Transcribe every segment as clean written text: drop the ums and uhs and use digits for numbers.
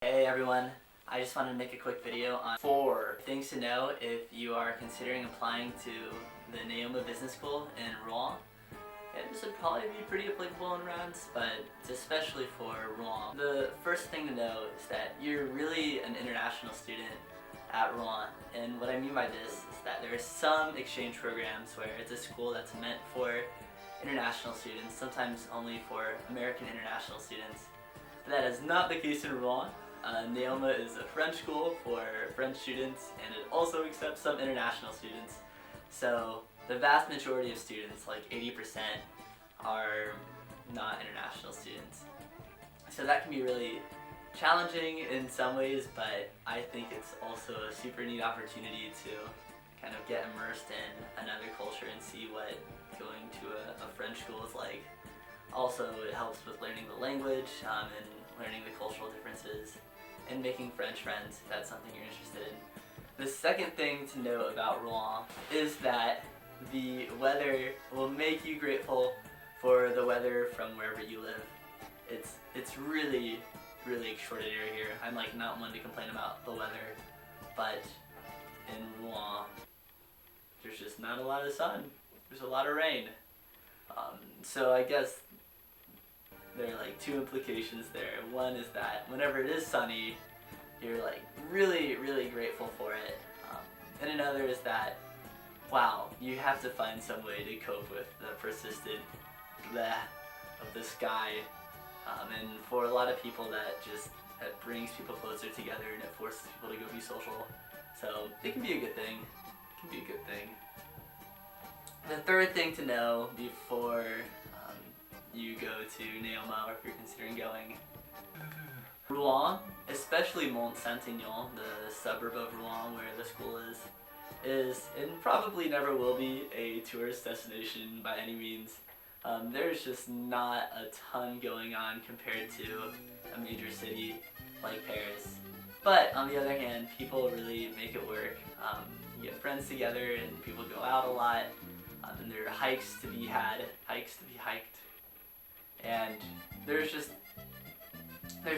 Hey everyone, I just wanted to make a quick video on 4 things to know if you are considering applying to the Neoma Business School in Rouen. And this would probably be pretty applicable in rounds, but it's especially for Rouen. The first thing to know is that you're really an international student at Rouen, and what I mean by this is that there are some exchange programs where it's a school that's meant for international students, sometimes only for American international students. But that is not the case in Rouen. Neoma is a French school for French students, and it also accepts some international students. So the vast majority of students, like 80%, are not international students. So that can be really challenging in some ways, but I think it's also a super neat opportunity to kind of get immersed in another culture and see what going to a French school is like. Also, it helps with learning the language and learning the cultural differences and making French friends if that's something you're interested in. The second thing to know about Rouen is that the weather will make you grateful for the weather from wherever you live. It's really extraordinary here. I'm like not one to complain about the weather, but in Rouen there's just not a lot of sun. There's a lot of rain. So I guess there are like 2 implications there. One is that whenever it is sunny, you're like really grateful for it. And another is that, wow, you have to find some way to cope with the persistent bleh of the sky. And for a lot of people that brings people closer together and it forces people to go be social. So it can be a good thing. It can be a good thing. The third thing to know before you go to Neoma, or if you're considering going, Rouen, especially Mont-Saint-Aignan, the suburb of Rouen where the school is and probably never will be a tourist destination by any means. There's just not a ton going on compared to a major city like Paris. But on the other hand, people really make it work. You get friends together and people go out a lot. And there are hikes to be hiked. And there's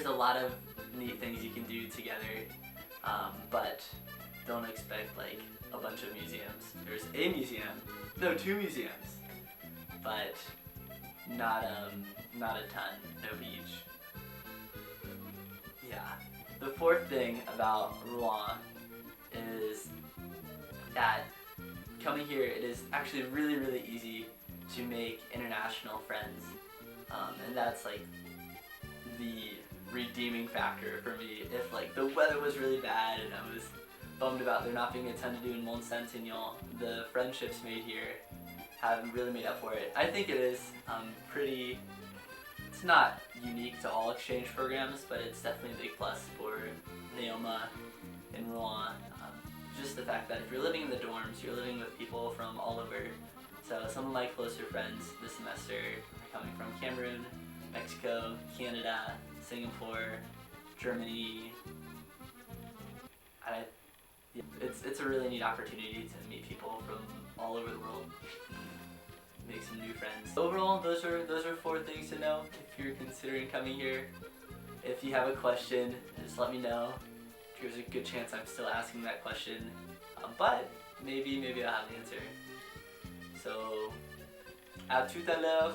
a lot of neat things you can do together, but don't expect like a bunch of museums. There's a museum, no, 2 museums, but not a ton, no beach. Yeah. The fourth thing about Rouen is that coming here, it is actually really easy to make international friends, and that's like the redeeming factor for me. If like the weather was really bad and I was bummed about there not being a ton to do in Mont-Saint-Aignan, the friendships made here have really made up for it. I think it is it's not unique to all exchange programs, but it's definitely a big plus for Neoma and Rouen. Just the fact that if you're living in the dorms, you're living with people from all over. So some of my closer friends this semester are coming from Cameroon, Mexico, Canada, Singapore, Germany. It's a really neat opportunity to meet people from all over the world, make some new friends. Overall, those are 4 things to know if you're considering coming here. If you have a question, just let me know. There's a good chance I'm still asking that question, but maybe I'll have the answer. So, à tout à l'heure.